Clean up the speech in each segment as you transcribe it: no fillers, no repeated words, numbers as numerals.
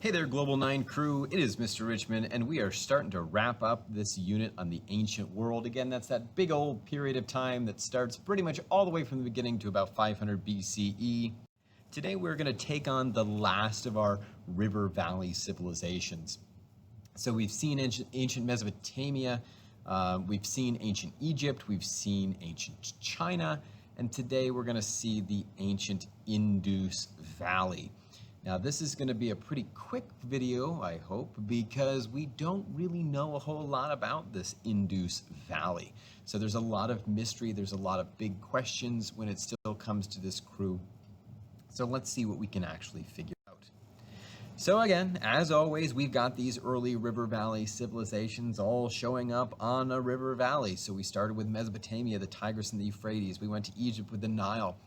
Hey there, Global 9 crew. It is Mr. Richmond, and we are starting to wrap up this unit on the ancient world. Again, that's that big old period of time that starts pretty much all the way from the beginning to about 500 BCE. Today, we're going to take on the last of our river valley civilizations. So we've seen ancient Mesopotamia, we've seen ancient Egypt, we've seen ancient China, and today we're going to see the ancient Indus Valley. Now this is going to be a pretty quick video, I hope, because we don't really know a whole lot about this Indus Valley. So there's a lot of mystery, there's a lot of big questions when it still comes to this crew. So let's see what we can actually figure out. So again, as always, we've got these early river valley civilizations all showing up on a river valley. So we started with Mesopotamia, the Tigris and the Euphrates. We went to Egypt with the Nile.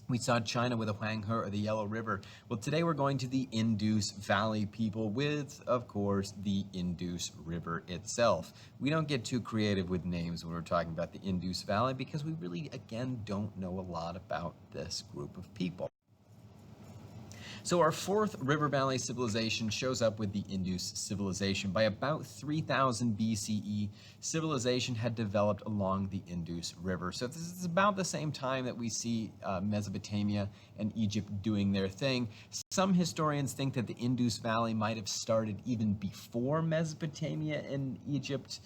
We saw China with the Huanghe or the Yellow River. Well, today we're going to the Indus Valley people with, of course, the Indus River itself. We don't get too creative with names when we're talking about the Indus Valley because we really, again, don't know a lot about this group of people. So our fourth river valley civilization shows up with the Indus civilization. By about 3000 BCE, civilization had developed along the Indus River. So this is about the same time that we see Mesopotamia and Egypt doing their thing. Some historians think that the Indus Valley might have started even before Mesopotamia and Egypt.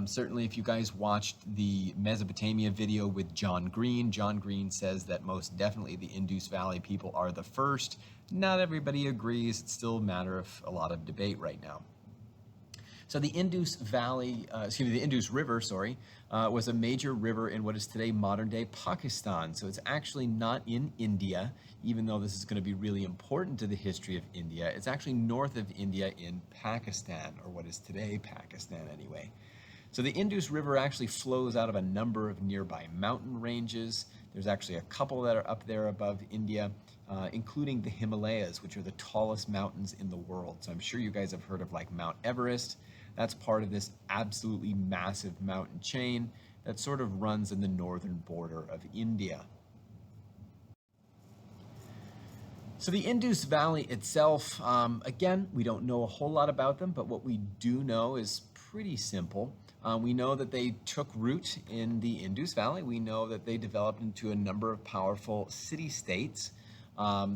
Certainly, if you guys watched the Mesopotamia video with John Green says that most definitely the Indus Valley people are the first. Not everybody agrees. It's still a matter of a lot of debate right now. So the Indus River, was a major river in what is today modern-day Pakistan. So it's actually not in India, even though this is going to be really important to the history of India. It's actually north of India in Pakistan, or what is today Pakistan anyway. So the Indus River actually flows out of a number of nearby mountain ranges. There's actually a couple that are up there above India, including the Himalayas, which are the tallest mountains in the world. So I'm sure you guys have heard of like Mount Everest. That's part of this absolutely massive mountain chain that sort of runs in the northern border of India. So the Indus Valley itself, again, we don't know a whole lot about them, but what we do know is pretty simple. We know that they took root in the Indus Valley. We know that they developed into a number of powerful city-states.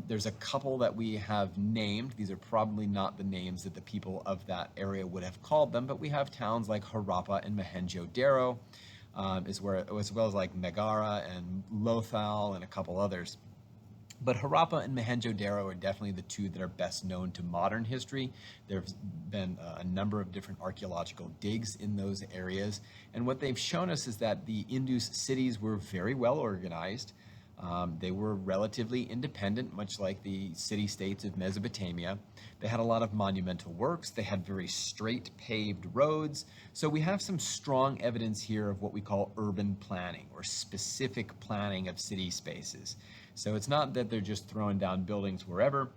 There's a couple that we have named. These are probably not the names that the people of that area would have called them, but we have towns like Harappa and Mohenjo-Daro, as well as like Megara and Lothal and a couple others. But Harappa and Mohenjo-Daro are definitely the two that are best known to modern history. There have been a number of different archaeological digs in those areas. And what they've shown us is that the Indus cities were very well organized. They were relatively independent, much like the city-states of Mesopotamia. They had a lot of monumental works. They had very straight paved roads. So we have some strong evidence here of what we call urban planning or specific planning of city spaces. So it's not that they're just throwing down buildings wherever.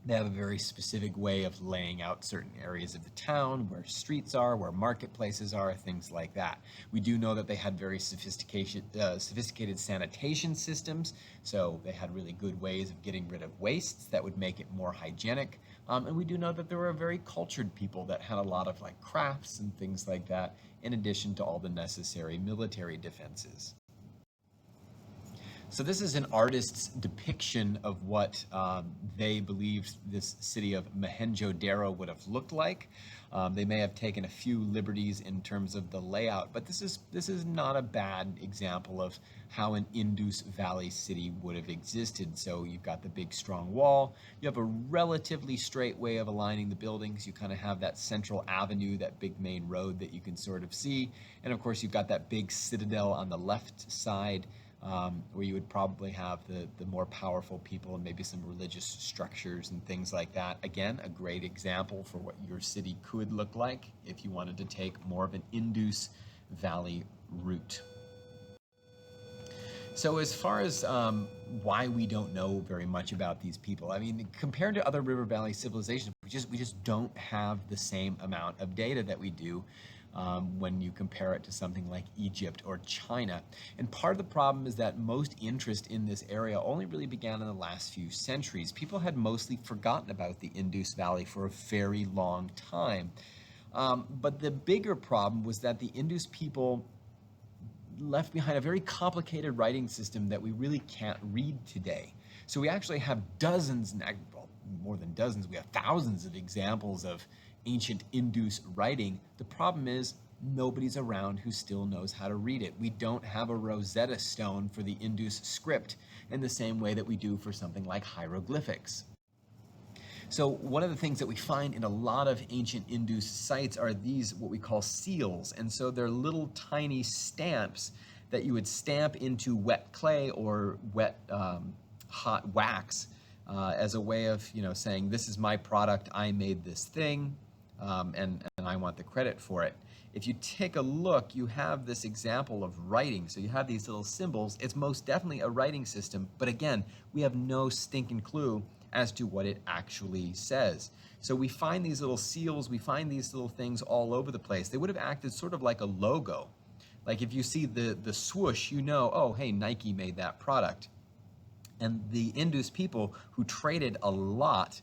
They have a very specific way of laying out certain areas of the town, where streets are, where marketplaces are, things like that. We do know that they had very sophisticated sanitation systems, so they had really good ways of getting rid of wastes that would make it more hygienic. And we do know that there were very cultured people that had a lot of like crafts and things like that, in addition to all the necessary military defenses. So this is an artist's depiction of what they believed this city of Mohenjo-Daro would have looked like. They may have taken a few liberties in terms of the layout, but this is not a bad example of how an Indus Valley city would have existed. So you've got the big strong wall, you have a relatively straight way of aligning the buildings, you kind of have that central avenue, that big main road that you can sort of see, and of course you've got that big citadel on the left side, where you would probably have the more powerful people and maybe some religious structures and things like that. Again, a great example for what your city could look like if you wanted to take more of an Indus Valley route. So as far as why we don't know very much about these people, I mean, compared to other river valley civilizations, we just don't have the same amount of data that we do when you compare it to something like Egypt or China. And part of the problem is that most interest in this area only really began in the last few centuries. People had mostly forgotten about the Indus Valley for a very long time. But the bigger problem was that the Indus people left behind a very complicated writing system that we really can't read today. So we actually have dozens, well, more than dozens, we have thousands of examples of ancient Indus writing. The problem is nobody's around who still knows how to read it. We don't have a Rosetta Stone for the Indus script in the same way that we do for something like hieroglyphics. So one of the things that we find in a lot of ancient Indus sites are these, what we call seals. And so they're little tiny stamps that you would stamp into wet clay or wet hot wax as a way of, saying, this is my product, I made this thing, and I want the credit for it. If you take a look, you have this example of writing. So you have these little symbols. It's most definitely a writing system, but again, we have no stinking clue as to what it actually says. So we find these little seals, we find these little things all over the place. They would have acted sort of like a logo. Like if you see the swoosh, oh, hey, Nike made that product. And the Indus people who traded a lot,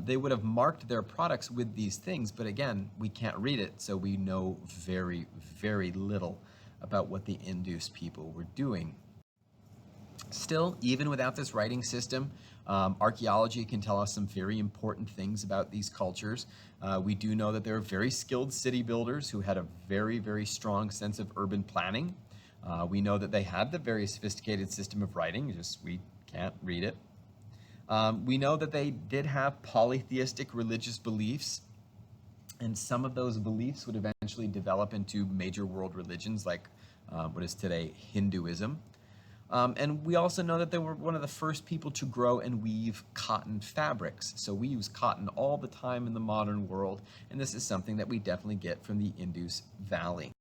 they would have marked their products with these things, but again, we can't read it, so we know very, very little about what the Indus people were doing. Still, even without this writing system, archaeology can tell us some very important things about these cultures. We do know that they were very skilled city builders who had a very, very strong sense of urban planning. We know that they had the very sophisticated system of writing, just we can't read it. We know that they did have polytheistic religious beliefs, and some of those beliefs would eventually develop into major world religions like what is today Hinduism. And we also know that they were one of the first people to grow and weave cotton fabrics. So we use cotton all the time in the modern world, and this is something that we definitely get from the Indus Valley.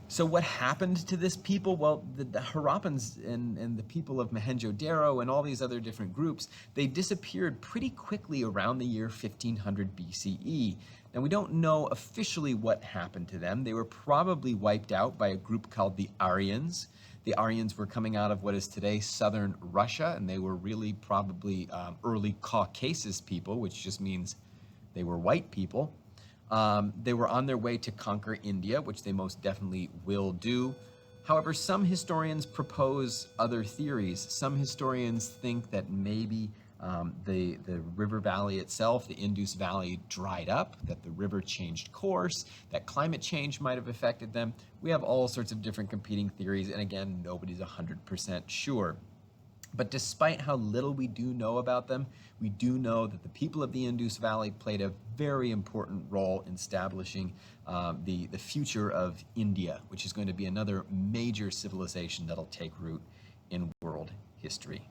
So what happened to this people? Well, the Harappans and the people of Mohenjo-Daro and all these other different groups, they disappeared pretty quickly around the year 1500 BCE. Now, we don't know officially what happened to them. They were probably wiped out by a group called the Aryans. The Aryans were coming out of what is today southern Russia, and they were really probably early Caucasus people, which just means they were white people. They were on their way to conquer India, which they most definitely will do. However, some historians propose other theories. Some historians think that maybe the river valley itself, the Indus Valley, dried up, that the river changed course, that climate change might have affected them. We have all sorts of different competing theories, and again, nobody's 100% sure. But despite how little we do know about them, we do know that the people of the Indus Valley played a very important role in establishing the future of India, which is going to be another major civilization that'll take root in world history.